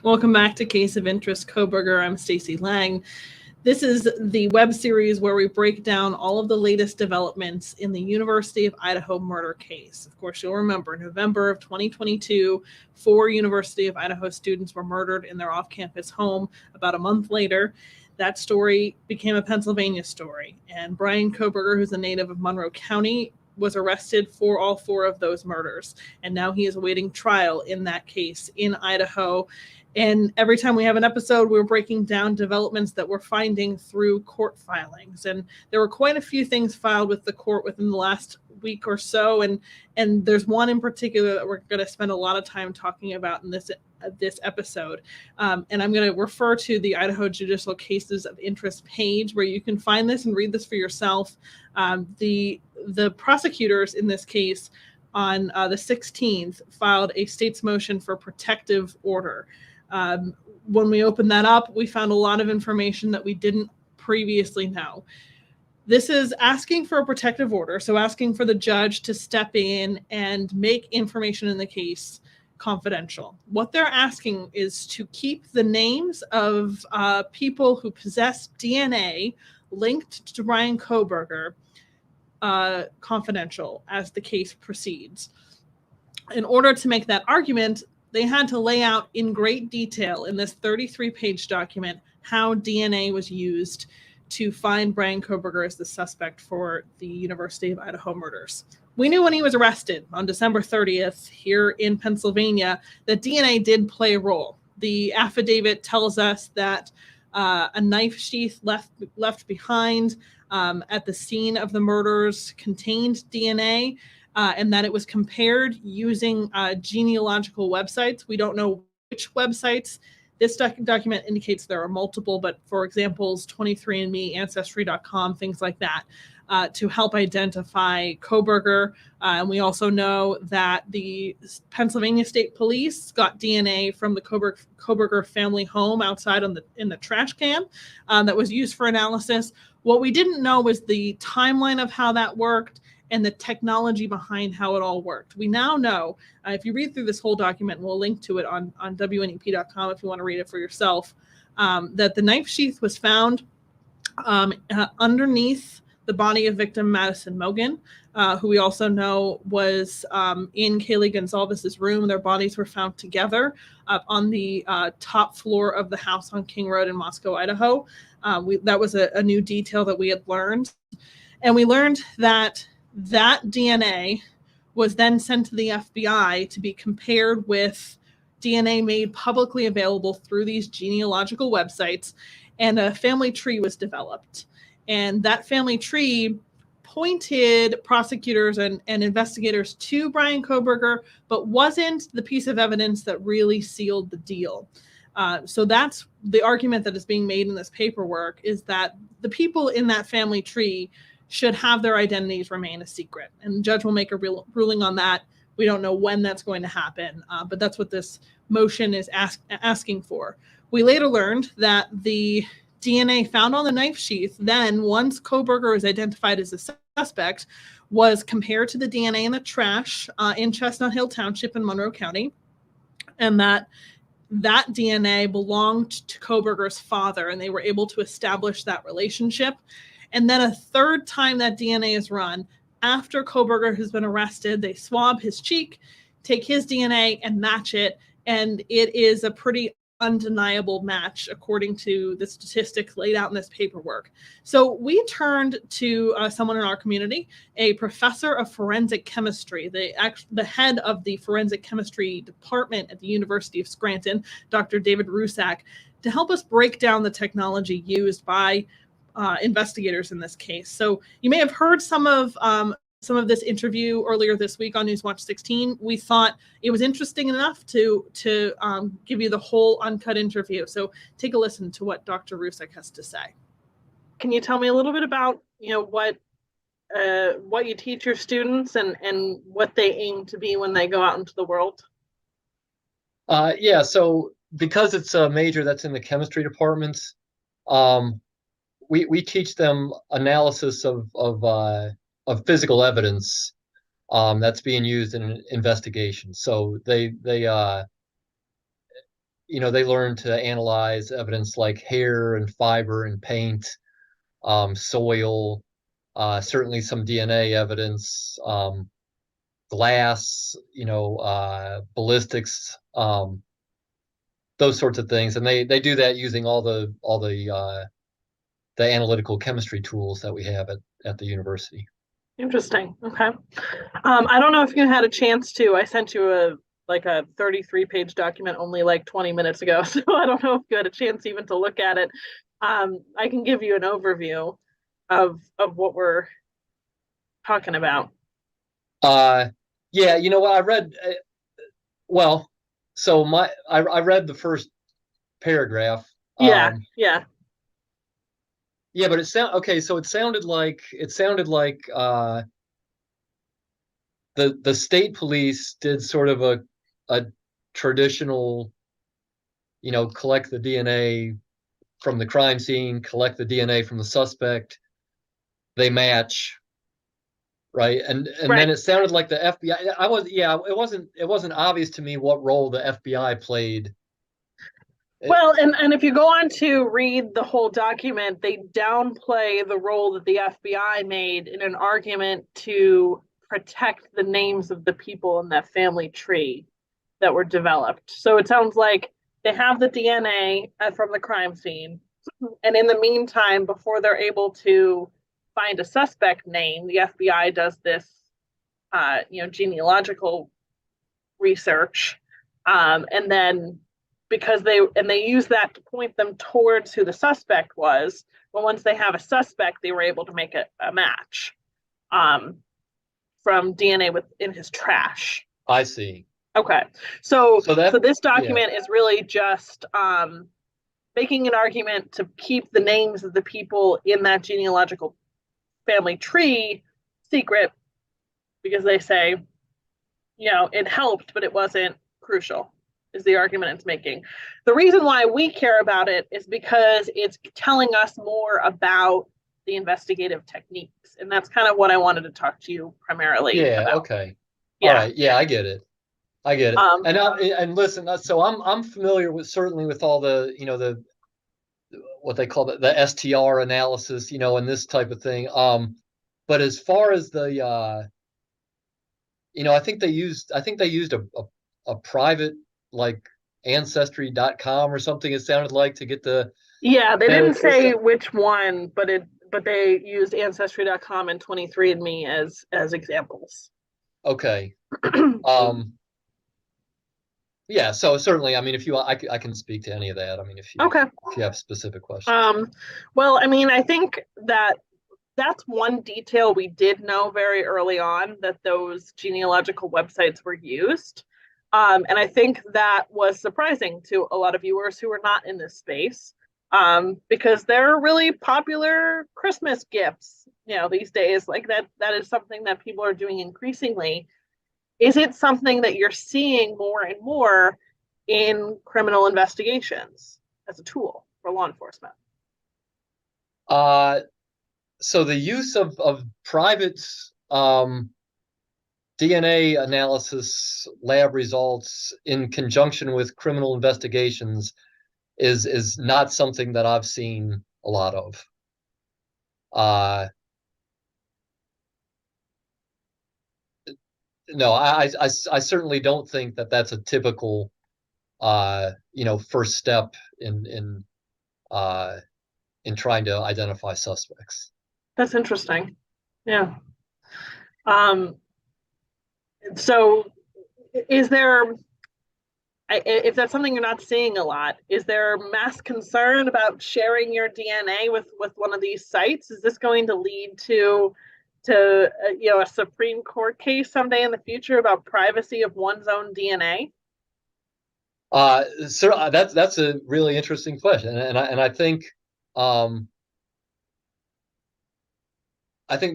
Welcome back to Case of Interest Kohberger. I'm Stacy Lange. This is the web series where we break down all of the latest developments in the University of Idaho murder case. Of course, you'll remember November of 2022, 4 University of Idaho students were murdered in their off-campus home. About a month later, that story became a Pennsylvania story. And Bryan Kohberger, who's a native of Monroe County, was arrested for all 4 of those murders. And now he is awaiting trial in that case in Idaho. And every time we have an episode, we're breaking down developments that we're finding through court filings. And there were quite a few things filed with the court within the last week or so. And there's one in particular that we're going to spend a lot of time talking about in this episode. And I'm going to refer to the Idaho Judicial Cases of Interest page where you can find this and read this for yourself. The prosecutors in this case on the 16th filed a state's motion for protective order. When we opened that up, we found a lot of information that we didn't previously know. This is asking for a protective order, so asking for the judge to step in and make information in the case confidential. What they're asking is to keep the names of people who possess DNA linked to Bryan Kohberger confidential as the case proceeds. In order to make that argument, they had to lay out in great detail in this 33-page document how DNA was used to find Bryan Kohberger as the suspect for the University of Idaho murders. We knew when he was arrested on December 30th here in Pennsylvania that DNA did play a role. The affidavit tells us that a knife sheath left behind at the scene of the murders contained DNA. And that it was compared using genealogical websites. We don't know which websites. This document indicates there are multiple, but for examples, 23andMe, Ancestry.com, things like that, to help identify Kohberger. And we also know that the Pennsylvania State Police got DNA from the Kohberger family home outside in the trash can that was used for analysis. What we didn't know was the timeline of how that worked and the technology behind how it all worked. We now know, if you read through this whole document, we'll link to it on WNEP.com if you want to read it for yourself, that the knife sheath was found underneath the body of victim Madison Mogan, who we also know was in Kaylee Gonzalez's room. Their bodies were found together on the top floor of the house on King Road in Moscow, Idaho. That was a new detail that we had learned. And we learned that DNA was then sent to the FBI to be compared with DNA made publicly available through these genealogical websites, and a family tree was developed. And that family tree pointed prosecutors and investigators to Bryan Kohberger, but wasn't the piece of evidence that really sealed the deal. So that's the argument that is being made in this paperwork, is that the people in that family tree should have their identities remain a secret. And the judge will make a ruling on that. We don't know when that's going to happen, but that's what this motion is asking for. We later learned that the DNA found on the knife sheath, then once Kohberger is identified as a suspect, was compared to the DNA in the trash in Chestnut Hill Township in Monroe County, and that DNA belonged to Kohberger's father, and they were able to establish that relationship. And then a third time that DNA is run, after Kohberger has been arrested, they swab his cheek, take his DNA and match it. And it is a pretty undeniable match according to the statistics laid out in this paperwork. So we turned to someone in our community, a professor of forensic chemistry, the head of the forensic chemistry department at the University of Scranton, Dr. David Rusak, to help us break down the technology used by investigators in this case. So you may have heard some of this interview earlier this week on Newswatch 16. We thought it was interesting enough to give you the whole uncut interview. So take a listen to what Dr. Rusak has to say. Can you tell me a little bit about what you teach your students and what they aim to be when they go out into the world? Yeah. So because it's a major that's in the chemistry department, we teach them analysis of physical evidence that's being used in an investigation. So they they learned to analyze evidence like hair and fiber and paint, soil, certainly some DNA evidence, glass, ballistics, those sorts of things, and they do that using all the analytical chemistry tools that we have at the university. Interesting. Okay. I don't know if you had a chance to. I sent you a 33-page document only like 20 minutes ago, so I don't know if you had a chance even to look at it. I can give you an overview of what we're talking about. Yeah, you know what I read. Well, so I read the first paragraph. Yeah, yeah. Yeah, but okay. So it sounded like the state police did sort of a traditional, collect the DNA from the crime scene, collect the DNA from the suspect, they match, right? And Right. then it sounded like the FBI. It wasn't obvious to me what role the FBI played. Well, and if you go on to read the whole document, they downplay the role that the FBI made in an argument to protect the names of the people in that family tree that were developed. So it sounds like they have the DNA from the crime scene, and in the meantime, before they're able to find a suspect name, the FBI does this, genealogical research, and then because they use that to point them towards who the suspect was. But once they have a suspect, they were able to make a match from DNA in his trash. I see. Okay, so this document yeah. is really just making an argument to keep the names of the people in that genealogical family tree secret, because they say, it helped, but it wasn't crucial, is the argument it's making. The reason why we care about it is because it's telling us more about the investigative techniques. And that's kind of what I wanted to talk to you primarily about. Okay. Yeah. All right. Yeah, I get it. And listen, so I'm familiar certainly with all the, the what they call the STR analysis, and this type of thing. But as far as the I think they used a private, like, ancestry.com or something, it sounded like, to get the they didn't say which one, but they used ancestry.com and 23andMe as examples. Okay. Yeah, so certainly, I mean, if I can speak to any of that. I mean, if you have specific questions. Well, I mean, I think that's one detail we did know very early on, that those genealogical websites were used. And I think that was surprising to a lot of viewers who were not in this space, because they're really popular Christmas gifts, these days. Like that is something that people are doing increasingly. Is it something that you're seeing more and more in criminal investigations as a tool for law enforcement? So the use of private DNA analysis lab results in conjunction with criminal investigations is not something that I've seen a lot of. No, I certainly don't think that that's a typical first step in trying to identify suspects. That's interesting. Yeah. So is there, if that's something you're not seeing a lot, is there mass concern about sharing your DNA with one of these sites? Is this going to lead to a Supreme Court case someday in the future about privacy of one's own DNA? So that's a really interesting question, and I think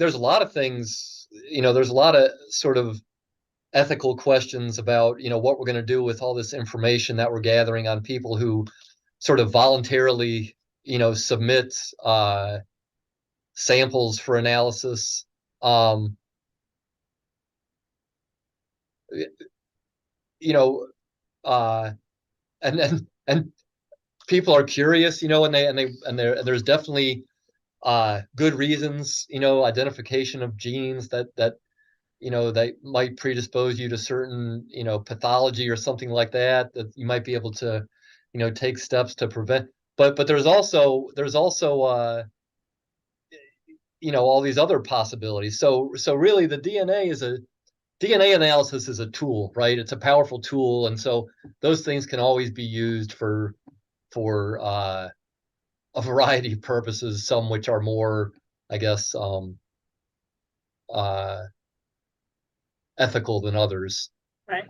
there's a lot of things, there's a lot of sort of ethical questions about, what we're going to do with all this information that we're gathering on people who sort of voluntarily, submit samples for analysis. And then and people are curious, you know, and there's definitely good reasons, you know, identification of genes that you know that might predispose you to certain, you know, pathology or something like that you might be able to, you know, take steps to prevent. But there's also you know, all these other possibilities. So really the DNA analysis is a tool, right? It's a powerful tool, and so those things can always be used for a variety of purposes, some which are more, I guess, uh, ethical than others. Right.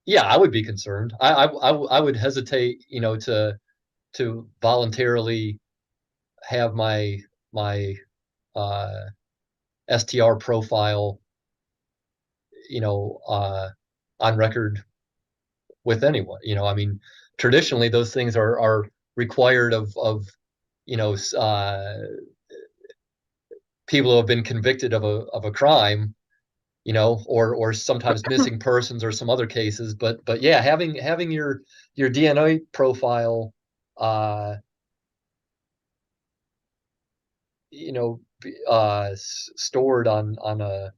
Yeah, I would be concerned. I would hesitate, you know, to voluntarily have my STR profile, you know, on record with anyone. You know, I mean, traditionally those things are required of you know, people who have been convicted of a crime, you know, or sometimes missing persons or some other cases. But yeah, having your DNA profile, you know, stored on a,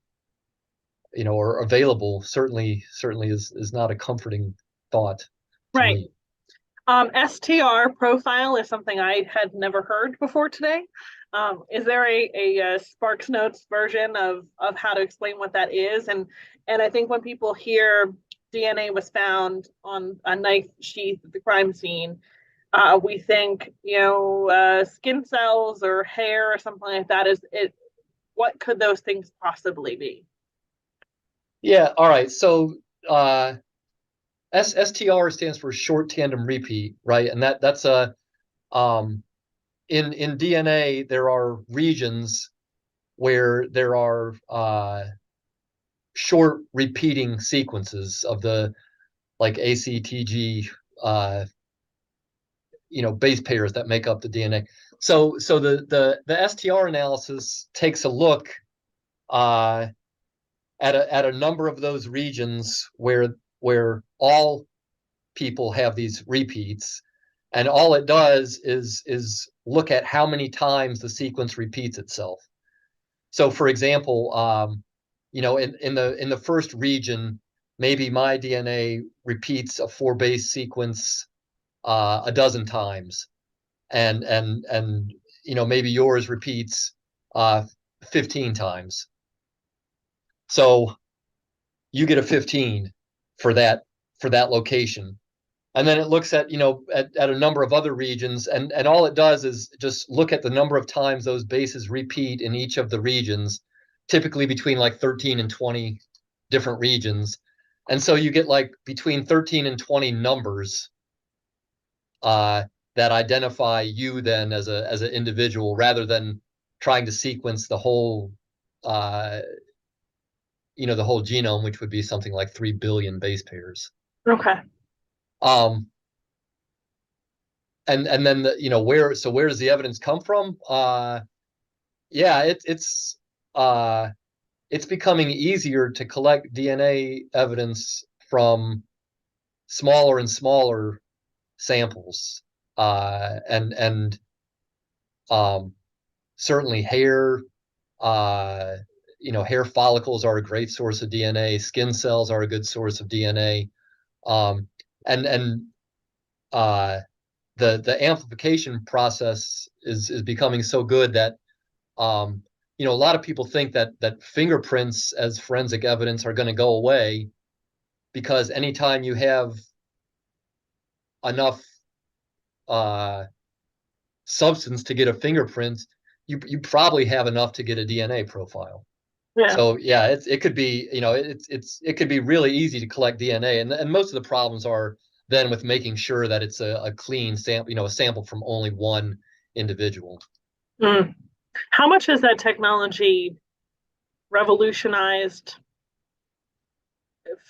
you know, or available certainly is not a comforting thought to Right. me. STR profile is something I had never heard before today. Is there a Sparks Notes version of how to explain what that is? And I think when people hear DNA was found on a knife sheath at the crime scene, we think, you know, skin cells or hair or something like that. Is it? What could those things possibly be? Yeah. All right. So STR stands for short tandem repeat, right? And that's a in DNA there are regions where there are short repeating sequences of the like ACTG you know, base pairs that make up the DNA. So the STR analysis takes a look at a number of those regions where all people have these repeats, and all it does is look at how many times the sequence repeats itself. So, for example, you know, in the first region, maybe my DNA repeats a 4-base sequence a dozen times, and you know, maybe yours repeats 15 times. So you get a 15 for that location. And then it looks at, you know, at a number of other regions, and all it does is just look at the number of times those bases repeat in each of the regions, typically between like 13 and 20 different regions. And so you get like between 13 and 20 numbers that identify you then as an individual, rather than trying to sequence the whole you know, the whole genome, which would be something like 3 billion base pairs. Okay. Um, and then you know, where does the evidence come from? Yeah, it's becoming easier to collect DNA evidence from smaller and smaller samples, and certainly hair. You know, hair follicles are a great source of DNA. Skin cells are a good source of DNA. And the amplification process is becoming so good that you know, a lot of people think that fingerprints as forensic evidence are going to go away, because anytime you have enough substance to get a fingerprint, you probably have enough to get a DNA profile. Yeah. So yeah, it could be, you know, it could be really easy to collect DNA, and most of the problems are then with making sure that it's a clean sample, you know, a sample from only one individual. Mm. How much has that technology revolutionized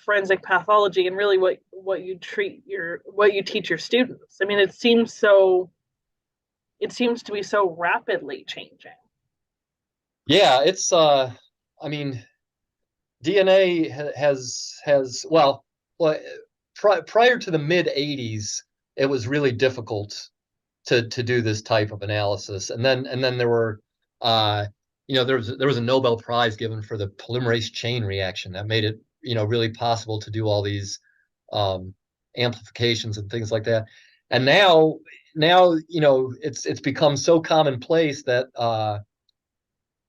forensic pathology and really what you teach your students? I mean, it seems to be so rapidly changing. Yeah, it's I mean, DNA has well, prior to the mid 80s, it was really difficult to do this type of analysis. And then there were, there was a Nobel Prize given for the polymerase chain reaction that made it, really possible to do all these amplifications and things like that. And now, it's become so commonplace that,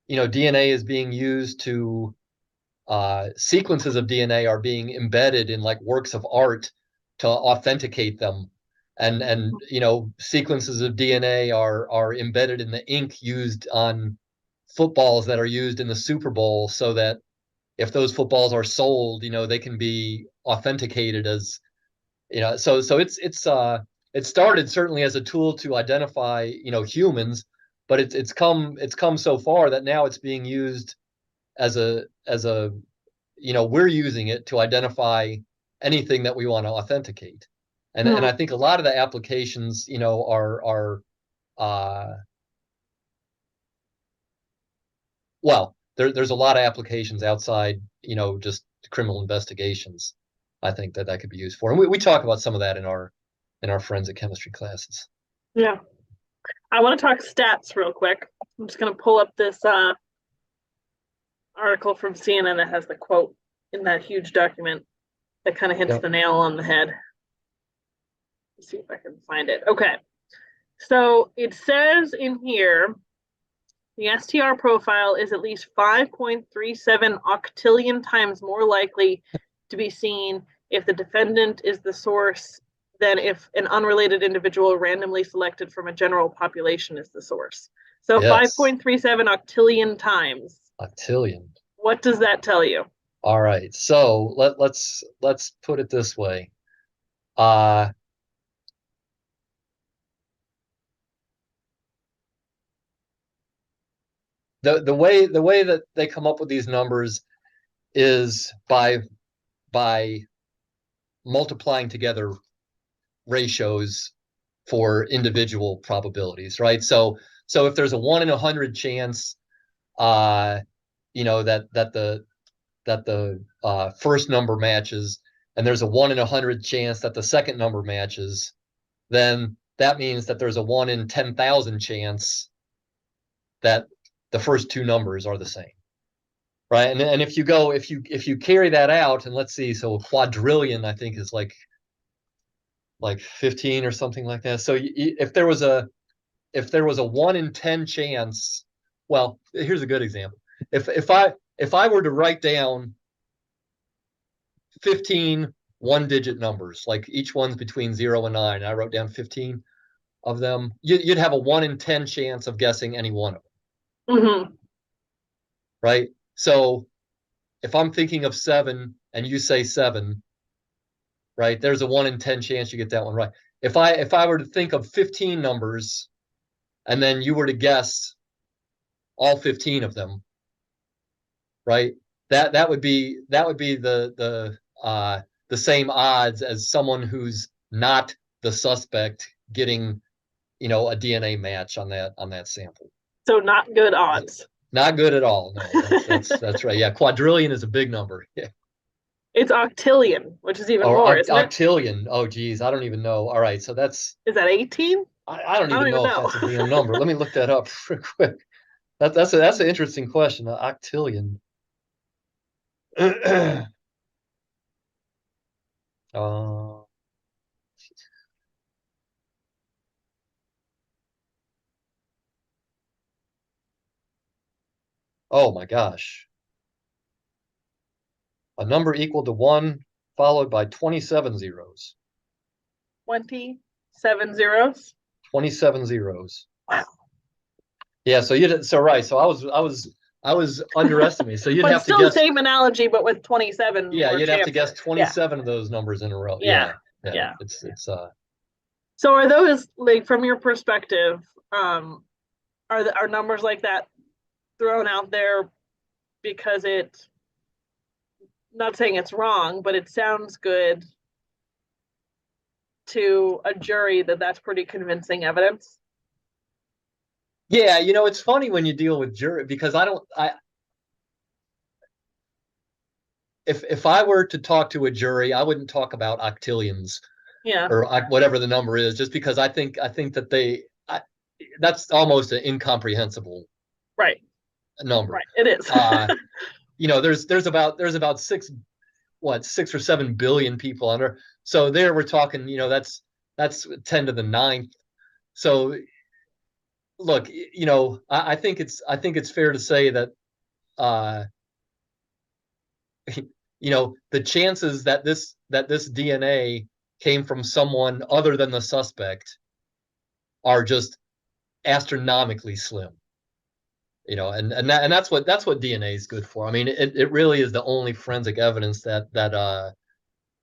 DNA is being used to, sequences of DNA are being embedded in like works of art to authenticate them. And sequences of DNA are embedded in the ink used on footballs that are used in the Super Bowl, so that if those footballs are sold, they can be authenticated as, so it started certainly as a tool to identify, humans, but it's come so far that now it's being used as a we're using it to identify anything that we want to authenticate. And I think a lot of the applications, are well, there's a lot of applications outside, just criminal investigations. I think that could be used for, and we talk about some of that in our forensic chemistry classes. Yeah, I want to talk stats real quick. I'm just going to pull up this article from CNN that has the quote in that huge document that kind of hits the nail on the head. Let's see if I can find it. Okay, so it says in here, the STR profile is at least 5.37 octillion times more likely to be seen if the defendant is the source than if an unrelated individual randomly selected from a general population is the source. So yes. 5.37 octillion times. Octillion. What does that tell you? All right. So let's put it this way. The way that they come up with these numbers is by multiplying together ratios for individual probabilities, right? So if there's a 1 in 100 chance, that the first number matches, and there's a 1 in 100 chance that the second number matches, then that means that there's a 1 in 10,000 chance that the first two numbers are the same, right? And if you carry that out, and let's see, so a quadrillion, I think, is like 15 or something like that. So if there was a 1 in 10 chance, well, here's a good example. If I were to write down 15 one-digit numbers, like each one's between 0 and 9, I wrote down 15 of them, you'd have a 1 in 10 chance of guessing any one of them. Mm-hmm. Right? So if I'm thinking of 7 and you say 7, right, there's a 1 in 10 chance you get that one right. If I were to think of 15 numbers and then you were to guess all 15 of them, right, that would be the same odds as someone who's not the suspect getting, a DNA match on that sample. So not good odds. Not good at all. No, that's right. Yeah, quadrillion is a big number. Yeah. It's octillion, which is even more, isn't it? Octillion. Oh, geez, I don't even know. All right, so that's... Is that 18? I don't even know if that's a damn number. Let me look that up real quick. That's an interesting question. Octillion. Oh my gosh. A number equal to 1 followed by 27 zeros. 27 zeros? 27 zeros. Wow. Yeah, so right. So I was underestimating. So you'd have to guess. Still the same analogy, but with 27. Yeah, you'd have to guess 27 of those numbers in a row. Yeah. It's So are those, like, from your perspective, are numbers like that thrown out there because it, not saying it's wrong, but it sounds good to a jury that's pretty convincing evidence? Yeah, it's funny when you deal with jury, because if I were to talk to a jury, I wouldn't talk about octillions, or whatever the number is, just because I think that that's almost an incomprehensible number. Right, it is. There's about 6 or 7 billion people under. So there we're talking, that's 10 to the 9th. So look, I think it's fair to say that the chances that this DNA came from someone other than the suspect are just astronomically slim. And that's what DNA is good for. I mean, it really is the only forensic evidence that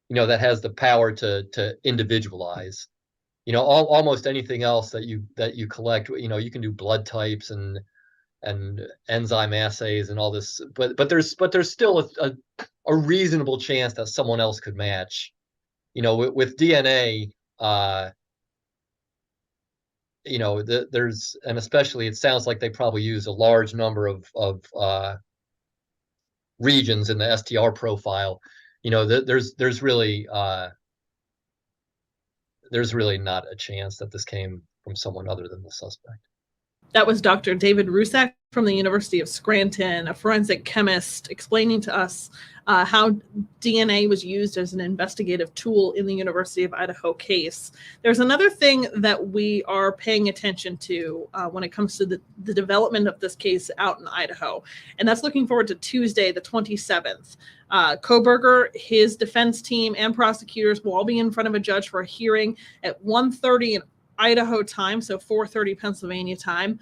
has the power to individualize. Almost anything else that you collect, you can do blood types and enzyme assays and all this, but there's still a reasonable chance that someone else could match. With DNA, and especially it sounds like they probably use a large number of regions in the STR profile. There's really not a chance that this came from someone other than the suspect. That was Dr. David Rusak from the University of Scranton, a forensic chemist, explaining to us how DNA was used as an investigative tool in the University of Idaho case. There's another thing that we are paying attention to when it comes to the development of this case out in Idaho, and that's looking forward to Tuesday, the 27th. Kohberger, his defense team, and prosecutors will all be in front of a judge for a hearing at 1:30 in Idaho time, so 4:30 Pennsylvania time,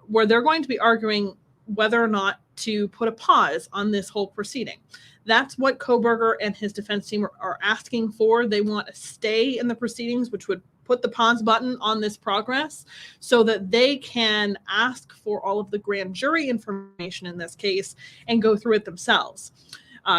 where they're going to be arguing whether or not to put a pause on this whole proceeding. That's what Kohberger and his defense team are asking for. They want a stay in the proceedings, which would put the pause button on this progress so that they can ask for all of the grand jury information in this case and go through it themselves.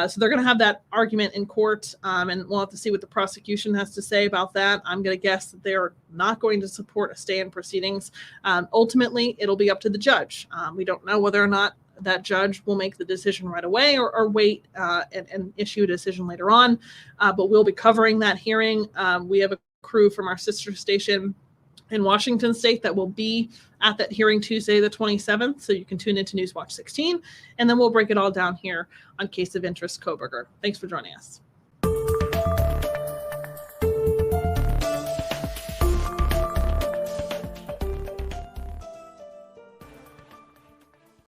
So they're going to have that argument in court, and we'll have to see what the prosecution has to say about that. I'm going to guess that they're not going to support a stay in proceedings. Ultimately, it'll be up to the judge. We don't know whether or not that judge will make the decision right away or wait and issue a decision later on, but we'll be covering that hearing. We have a crew from our sister station in Washington State that will be at that hearing Tuesday, the 27th. So you can tune into Newswatch 16, and then we'll break it all down here on Case of Interest Kohberger. Thanks for joining us.